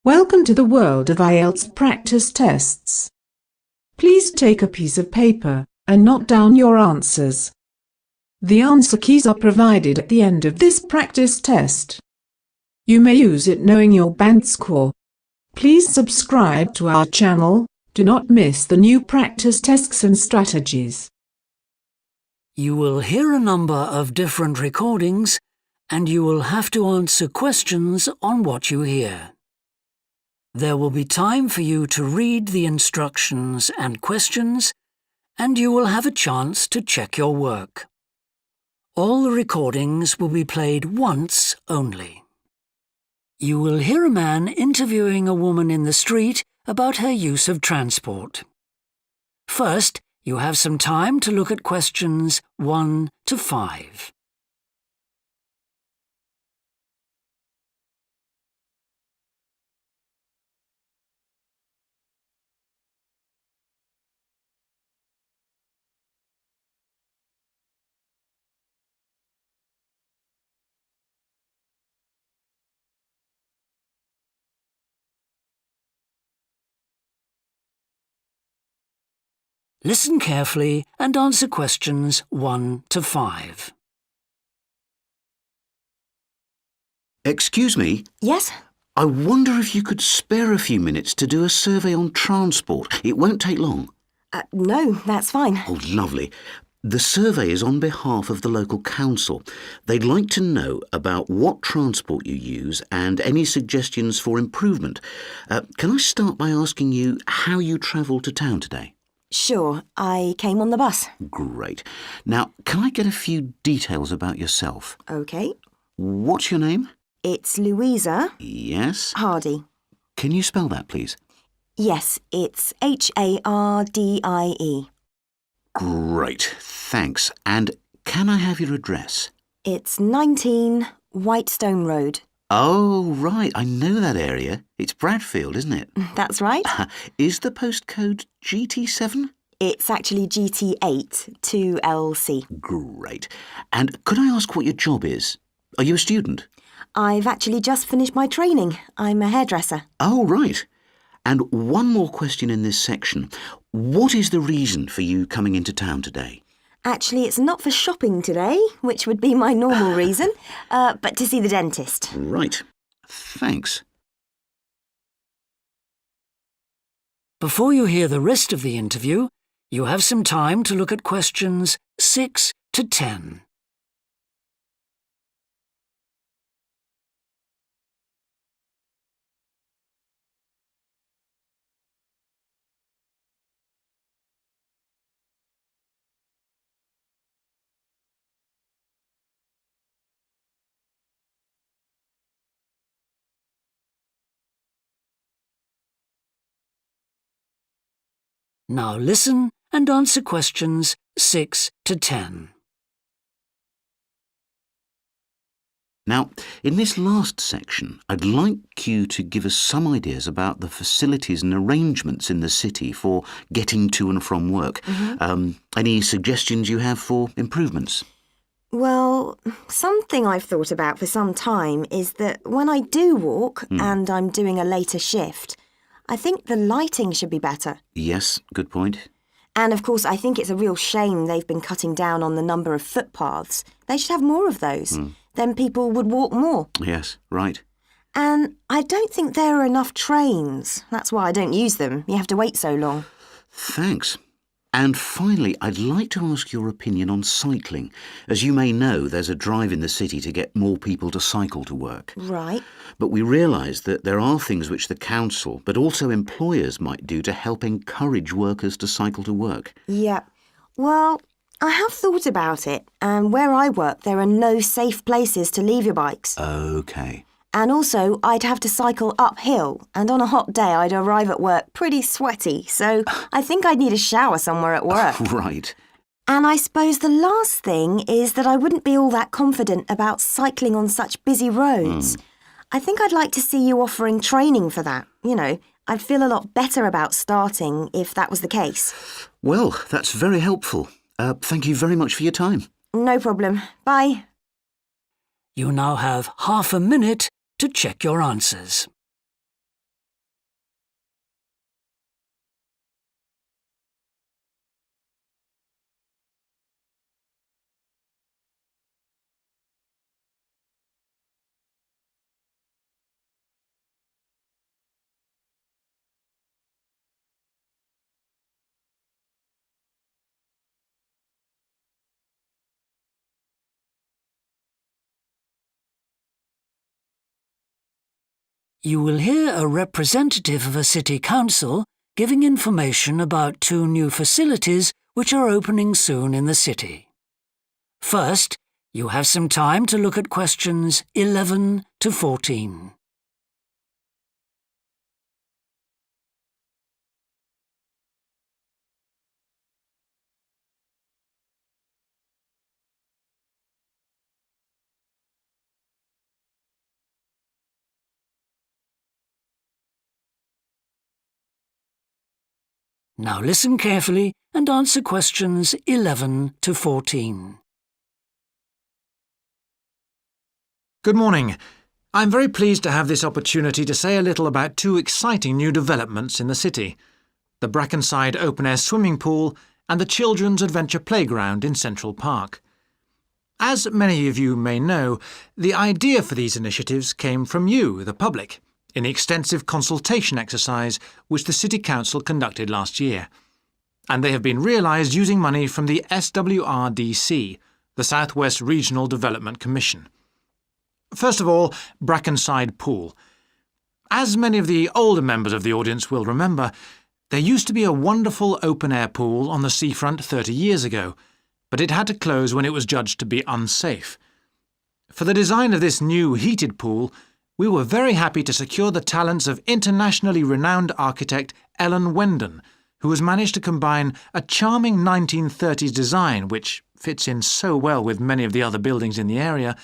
Welcome to the world of IELTS practice tests. Please take a piece of paper and note down your answers. The answer keys are provided at the end of this practice test. You may use it knowing your band score. Please subscribe to our channel. Do not miss the new practice tests and strategies. You will hear a number of different recordings, and you will have to answer questions on what you hear. There will be time for you to read the instructions and questions, and you will have a chance to check your work. All the recordings will be played once only. You will hear a man interviewing a woman in the street about her use of transport. First, you have some time to look at questions 1 to 5. Listen carefully and answer questions 1 to 5. Excuse me? Yes? I wonder if you could spare a few minutes to do a survey on transport. It won't take long. No, that's fine. Oh, lovely. The survey is on behalf of the local council. They'd like to know about what transport you use and any suggestions for improvement. Can I start by asking you how you travelled to town today? Sure, I came on the bus. Great. Now, can I get a few details about yourself? OK. What's your name? It's Louisa. Yes. Hardy. Can you spell that, please? Yes, it's Hardie. Great, thanks. And can I have your address? It's 19 Whitestone Road. Oh, right, I know that area. It's Bradfield, isn't it? That's right. Is the postcode GT7? It's actually GT8 2LC. Great. And could I ask what your job is? Are you a student? I've actually just finished my training. I'm a hairdresser. Oh, right. And one more question in this section. What is the reason for you coming into town today? Actually, it's not for shopping today, which would be my normal reason, but to see the dentist. Right. Thanks. Before you hear the rest of the interview, you have some time to look at questions 6 to 10. Now listen and answer questions 6 to 10. Now, in this last section, I'd like you to give us some ideas about the facilities and arrangements in the city for getting to and from work. Any suggestions you have for improvements? Well, something I've thought about for some time is that when I do walk and I'm doing a later shift, I think the lighting should be better. Yes, good point. And of course, I think it's a real shame they've been cutting down on the number of footpaths. They should have more of those. Then people would walk more. Yes, right. And I don't think there are enough trains. That's why I don't use them. You have to wait so long. Thanks. And finally, I'd like to ask your opinion on cycling. As you may know, there's a drive in the city to get more people to cycle to work. Right. But we realise that there are things which the council, but also employers, might do to help encourage workers to cycle to work. Yeah. Well, I have thought about it, and where I work, there are no safe places to leave your bikes. OK. And also, I'd have to cycle uphill, and on a hot day, I'd arrive at work pretty sweaty, so I think I'd need a shower somewhere at work. Right. And I suppose the last thing is that I wouldn't be all that confident about cycling on such busy roads. I think I'd like to see you offering training for that. You know, I'd feel a lot better about starting if that was the case. Well, that's very helpful. Thank you very much for your time. No problem. Bye. You now have half a minute to check your answers. You will hear a representative of a city council giving information about 2 new facilities which are opening soon in the city. First, you have some time to look at questions 11 to 14. Now listen carefully and answer questions 11 to 14. Good morning. I'm very pleased to have this opportunity to say a little about 2 exciting new developments in the city: the Brackenside open-air swimming pool and the Children's Adventure Playground in Central Park. As many of you may know, the idea for these initiatives came from you, the public, in the extensive consultation exercise which the City Council conducted last year. And they have been realised using money from the SWRDC, the South West Regional Development Commission. First of all, Brackenside Pool. As many of the older members of the audience will remember, there used to be a wonderful open-air pool on the seafront 30 years ago, but it had to close when it was judged to be unsafe. For the design of this new heated pool, we were very happy to secure the talents of internationally renowned architect Ellen Wendon, who has managed to combine a charming 1930s design, which fits in so well with many of the other buildings in the area,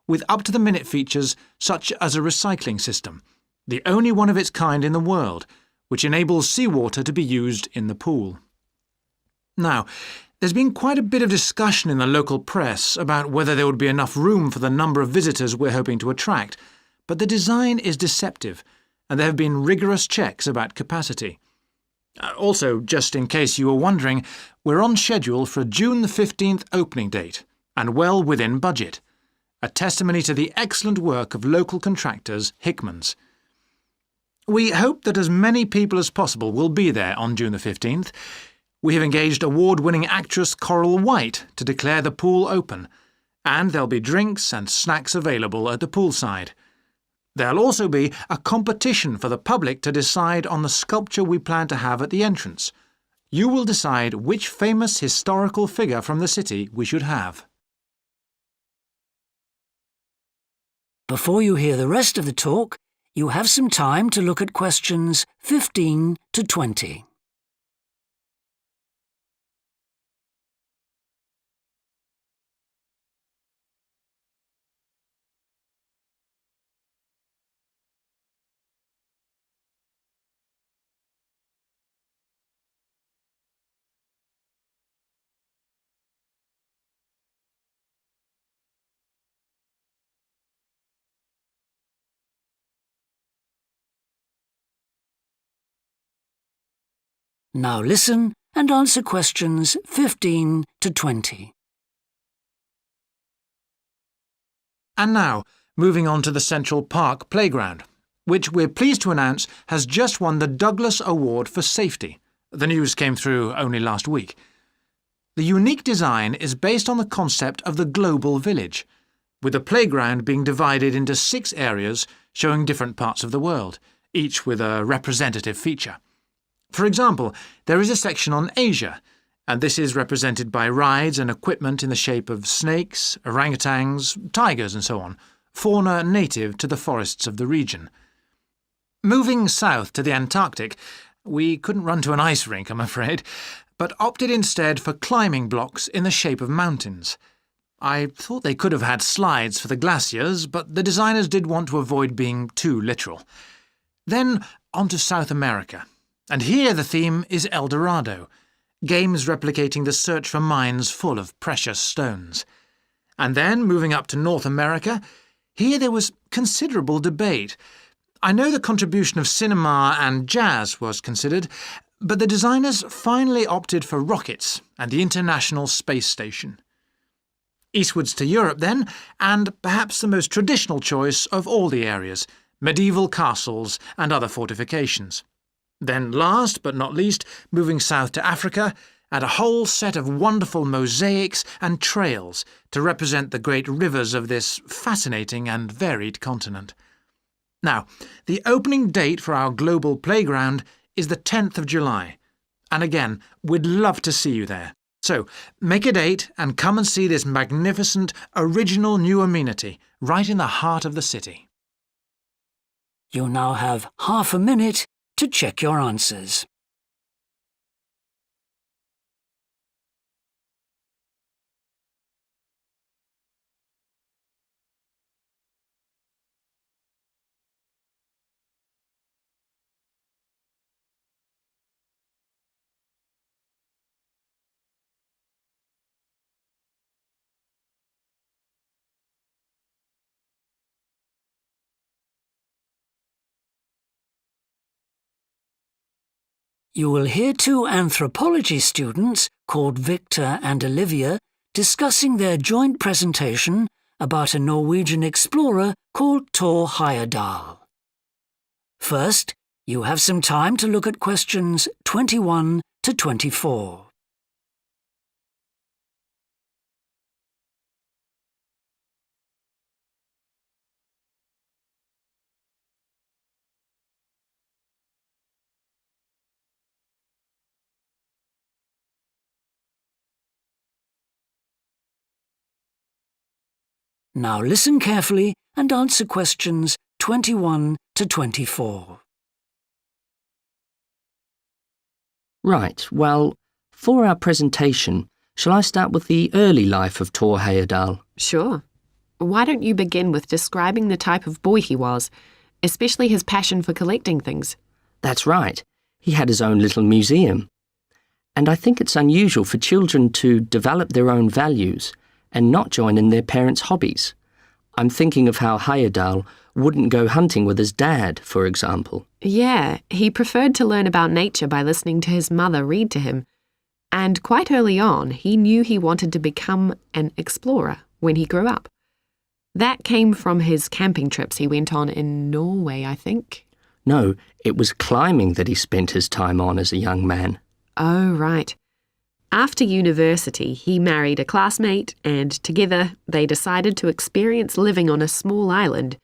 with up-to-the-minute features such as a recycling system, the only one of its kind in the world, which enables seawater to be used in the pool. Now, there's been quite a bit of discussion in the local press about whether there would be enough room for the number of visitors we're hoping to attract, but the design is deceptive, and there have been rigorous checks about capacity. Also, just in case you were wondering, we're on schedule for a June the 15th opening date, and well within budget, a testimony to the excellent work of local contractors Hickman's. We hope that as many people as possible will be there on June the 15th. We have engaged award-winning actress Coral White to declare the pool open, and there'll be drinks and snacks available at the poolside. There'll also be a competition for the public to decide on the sculpture we plan to have at the entrance. You will decide which famous historical figure from the city we should have. Before you hear the rest of the talk, you have some time to look at questions 15 to 20. Now listen and answer questions 15 to 20. And now, moving on to the Central Park Playground, which we're pleased to announce has just won the Douglas Award for Safety. The news came through only last week. The unique design is based on the concept of the global village, with the playground being divided into 6 areas showing different parts of the world, each with a representative feature. For example, there is a section on Asia, and this is represented by rides and equipment in the shape of snakes, orangutans, tigers and so on, fauna native to the forests of the region. Moving south to the Antarctic, we couldn't run to an ice rink, I'm afraid, but opted instead for climbing blocks in the shape of mountains. I thought they could have had slides for the glaciers, but the designers did want to avoid being too literal. Then on to South America. And here the theme is El Dorado, games replicating the search for mines full of precious stones. And then, moving up to North America, here there was considerable debate. I know the contribution of cinema and jazz was considered, but the designers finally opted for rockets and the International Space Station. Eastwards to Europe then, and perhaps the most traditional choice of all the areas, medieval castles and other fortifications. Then last but not least, moving south to Africa, and a whole set of wonderful mosaics and trails to represent the great rivers of this fascinating and varied continent. Now, the opening date for our global playground is the 10th of July. And again, we'd love to see you there. So, make a date and come and see this magnificent, original new amenity right in the heart of the city. You now have half a minute to check your answers. You will hear two anthropology students called Victor and Olivia discussing their joint presentation about a Norwegian explorer called Thor Heyerdahl. First, you have some time to look at questions 21 to 24. Now listen carefully and answer questions 21 to 24. Right, well, for our presentation, shall I start with the early life of Thor Heyerdahl? Sure. Why don't you begin with describing the type of boy he was, especially his passion for collecting things? That's right. He had his own little museum. And I think it's unusual for children to develop their own values and not join in their parents' hobbies. I'm thinking of how Heyerdahl wouldn't go hunting with his dad, for example. Yeah, he preferred to learn about nature by listening to his mother read to him. And quite early on, he knew he wanted to become an explorer when he grew up. That came from his camping trips he went on in Norway, I think. No, it was climbing that he spent his time on as a young man. Oh, right. After university, he married a classmate and together they decided to experience living on a small island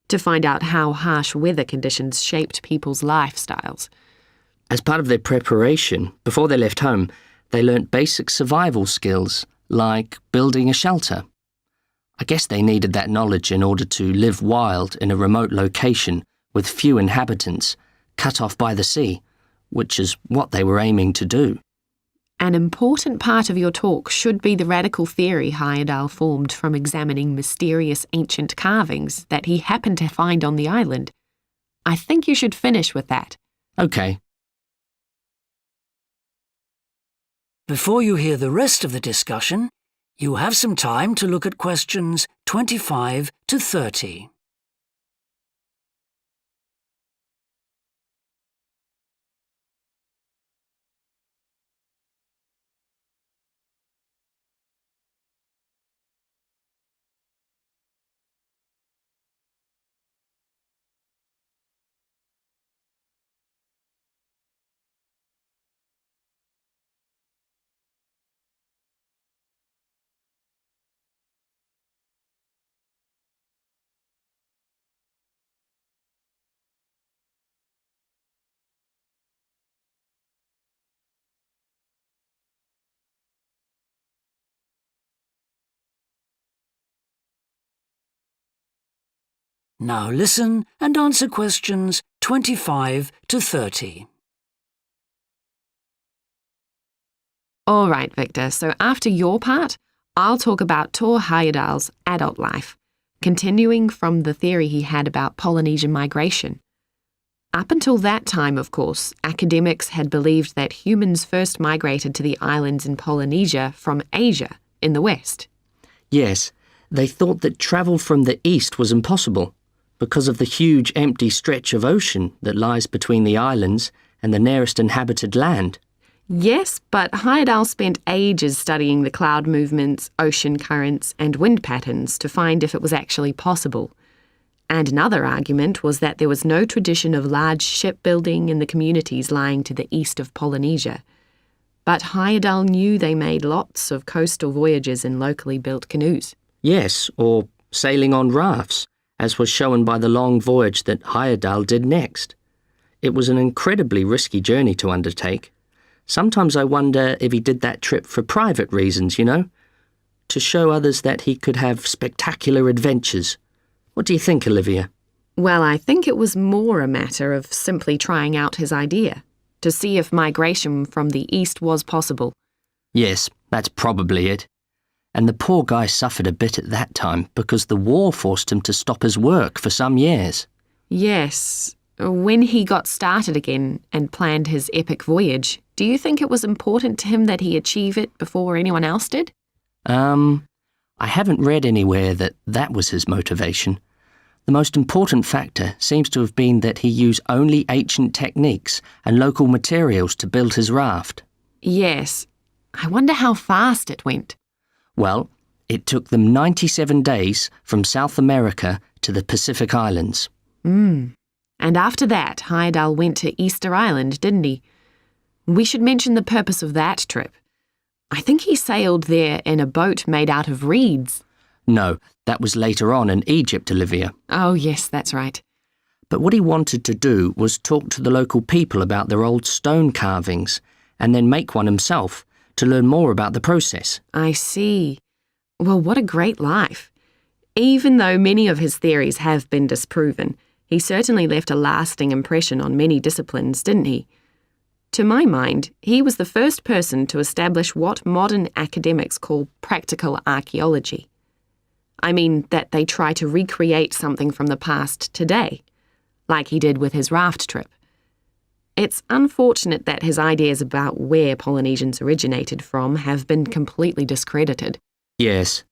to find out how harsh weather conditions shaped people's lifestyles. As part of their preparation, before they left home, they learnt basic survival skills, like building a shelter. I guess they needed that knowledge in order to live wild in a remote location with few inhabitants, cut off by the sea, which is what they were aiming to do. An important part of your talk should be the radical theory Heyerdahl formed from examining mysterious ancient carvings that he happened to find on the island. I think you should finish with that. OK. Before you hear the rest of the discussion, you have some time to look at questions 25 to 30. Now listen and answer questions 25 to 30. All right, Victor, so after your part, I'll talk about Thor Heyerdahl's adult life, continuing from the theory he had about Polynesian migration. Up until that time, of course, academics had believed that humans first migrated to the islands in Polynesia from Asia in the west. Yes, they thought that travel from the east was impossible because of the huge empty stretch of ocean that lies between the islands and the nearest inhabited land. Yes, but Heyerdahl spent ages studying the cloud movements, ocean currents, and wind patterns to find if it was actually possible. And another argument was that there was no tradition of large shipbuilding in the communities lying to the east of Polynesia. But Heyerdahl knew they made lots of coastal voyages in locally built canoes. Yes, or sailing on rafts, as was shown by the long voyage that Heyerdahl did next. It was an incredibly risky journey to undertake. Sometimes I wonder if he did that trip for private reasons, you know, to show others that he could have spectacular adventures. What do you think, Olivia? Well, I think it was more a matter of simply trying out his idea, to see if migration from the east was possible. Yes, that's probably it. And the poor guy suffered a bit at that time because the war forced him to stop his work for some years. Yes. When he got started again and planned his epic voyage, do you think it was important to him that he achieve it before anyone else did? I haven't read anywhere that that was his motivation. The most important factor seems to have been that he used only ancient techniques and local materials to build his raft. Yes. I wonder how fast it went. Well, it took them 97 days from South America to the Pacific Islands. And after that, Heyerdahl went to Easter Island, didn't he? We should mention the purpose of that trip. I think he sailed there in a boat made out of reeds. No, that was later on in Egypt, Olivia. Oh, yes, that's right. But what he wanted to do was talk to the local people about their old stone carvings and then make one himself to learn more about the process. I see. Well, what a great life. Even though many of his theories have been disproven, he certainly left a lasting impression on many disciplines, didn't he? To my mind, he was the first person to establish what modern academics call practical archaeology. I mean that they try to recreate something from the past today, like he did with his raft trip. It's unfortunate that his ideas about where Polynesians originated from have been completely discredited. Yes.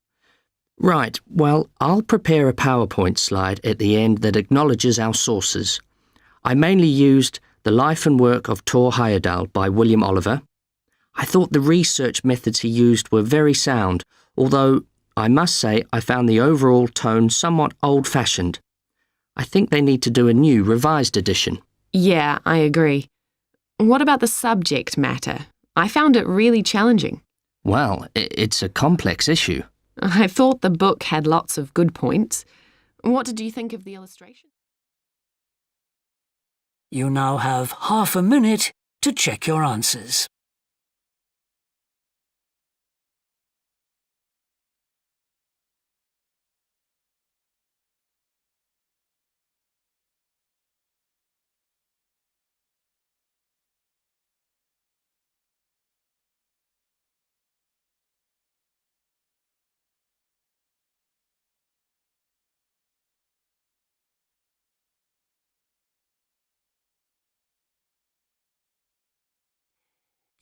Right, well, I'll prepare a PowerPoint slide at the end that acknowledges our sources. I mainly used The Life and Work of Tor Heyerdahl by William Oliver. I thought the research methods he used were very sound, although I must say I found the overall tone somewhat old-fashioned. I think they need to do a new, revised edition. Yeah, I agree. What about the subject matter? I found it really challenging. Well, it's a complex issue. I thought the book had lots of good points. What did you think of the illustration? You now have half a minute to check your answers.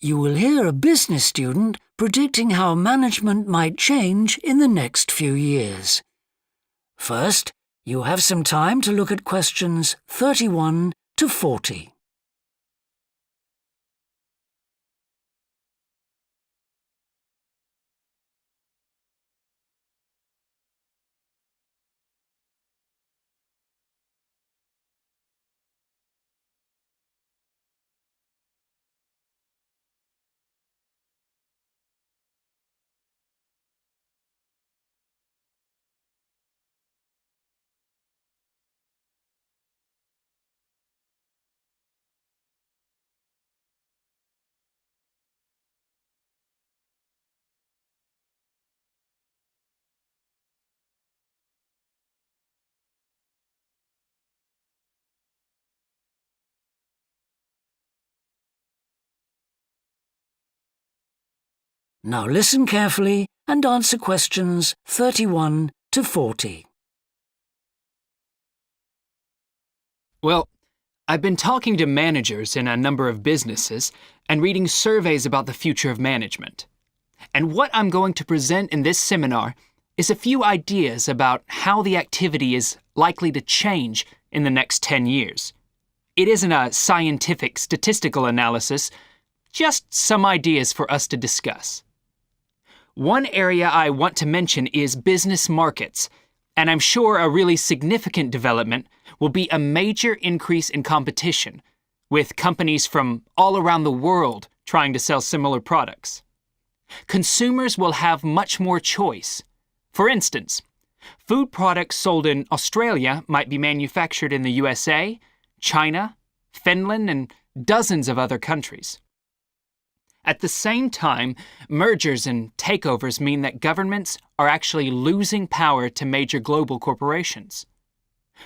You will hear a business student predicting how management might change in the next few years. First, you have some time to look at questions 31 to 40. Now listen carefully and answer questions 31 to 40. Well, I've been talking to managers in a number of businesses and reading surveys about the future of management. And what I'm going to present in this seminar is a few ideas about how the activity is likely to change in the next 10 years. It isn't a scientific statistical analysis, just some ideas for us to discuss. One area I want to mention is business markets, and I'm sure a really significant development will be a major increase in competition, with companies from all around the world trying to sell similar products. Consumers will have much more choice. For instance, Food products sold in Australia might be manufactured in the USA, China, Finland, and dozens of other countries. At the same time, mergers and takeovers mean that governments are actually losing power to major global corporations.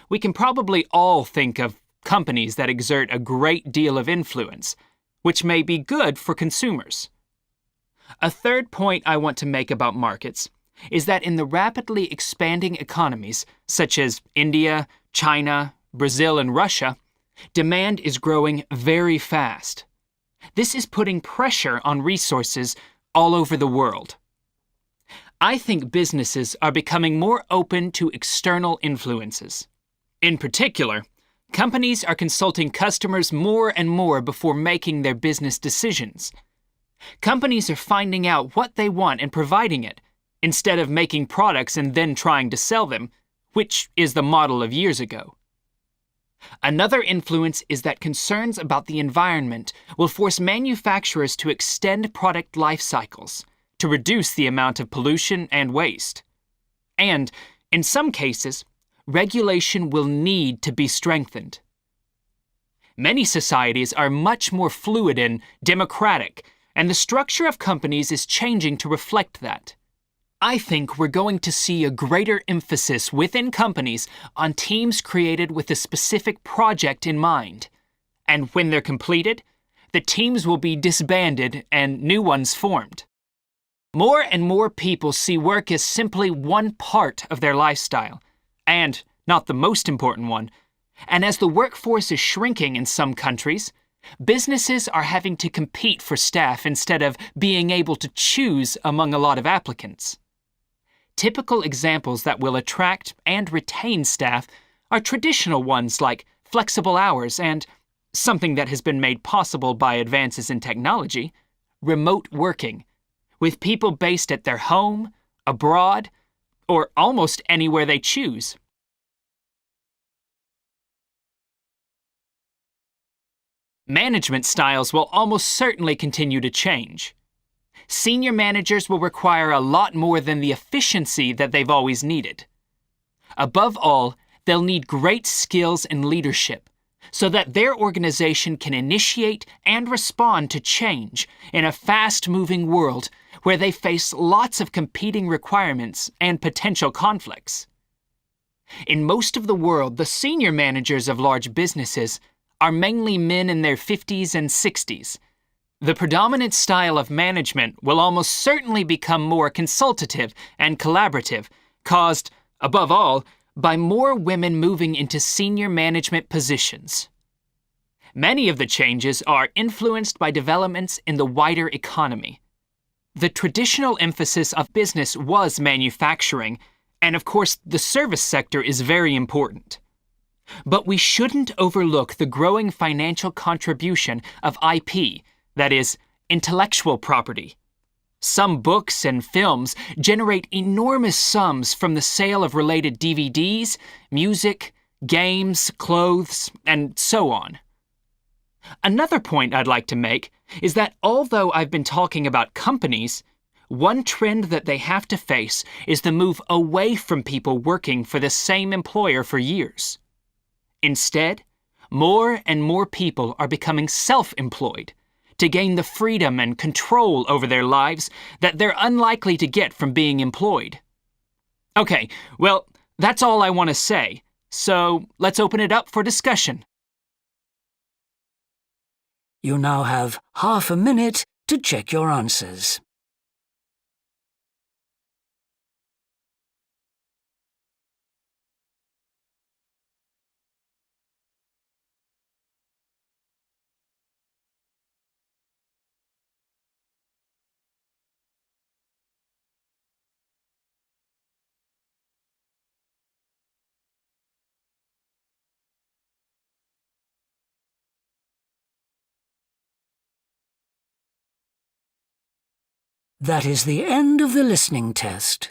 We can probably all think of companies that exert a great deal of influence, which may be good for consumers. A third point I want to make about markets is that in the rapidly expanding economies, such as India, China, Brazil, and Russia, demand is growing very fast. This is putting pressure on resources all over the world. I think businesses are becoming more open to external influences. In particular, companies are consulting customers more and more before making their business decisions. Companies are finding out what they want and providing it, instead of making products and then trying to sell them, which is the model of years ago. Another influence is that concerns about the environment will force manufacturers to extend product life cycles to reduce the amount of pollution and waste. And, in some cases, regulation will need to be strengthened. Many societies are much more fluid and democratic, and the structure of companies is changing to reflect that. I think we're going to see a greater emphasis within companies on teams created with a specific project in mind. And when they're completed, the teams will be disbanded and new ones formed. More and more people see work as simply one part of their lifestyle, and not the most important one. And as the workforce is shrinking in some countries, businesses are having to compete for staff instead of being able to choose among a lot of applicants. Typical examples that will attract and retain staff are traditional ones like flexible hours and, something that has been made possible by advances in technology, remote working, with people based at their home, abroad, or almost anywhere they choose. Management styles will almost certainly continue to change. Senior managers will require a lot more than the efficiency that they've always needed. Above all, they'll need great skills in leadership so that their organization can initiate and respond to change in a fast-moving world where they face lots of competing requirements and potential conflicts. In most of the world, the senior managers of large businesses are mainly men in their 50s and 60s. The predominant style of management will almost certainly become more consultative and collaborative, caused, above all, by more women moving into senior management positions. Many of the changes are influenced by developments in the wider economy. The traditional emphasis of business was manufacturing, and of course the service sector is very important. But we shouldn't overlook the growing financial contribution of IP, that is, intellectual property. Some books and films generate enormous sums from the sale of related DVDs, music, games, clothes, and so on. Another point I'd like to make is that although I've been talking about companies, one trend that they have to face is the move away from people working for the same employer for years. Instead, more and more people are becoming self-employed to gain the freedom and control over their lives that they're unlikely to get from being employed. Okay, well, that's all I want to say, so let's open it up for discussion. You now have half a minute to check your answers. That is the end of the listening test.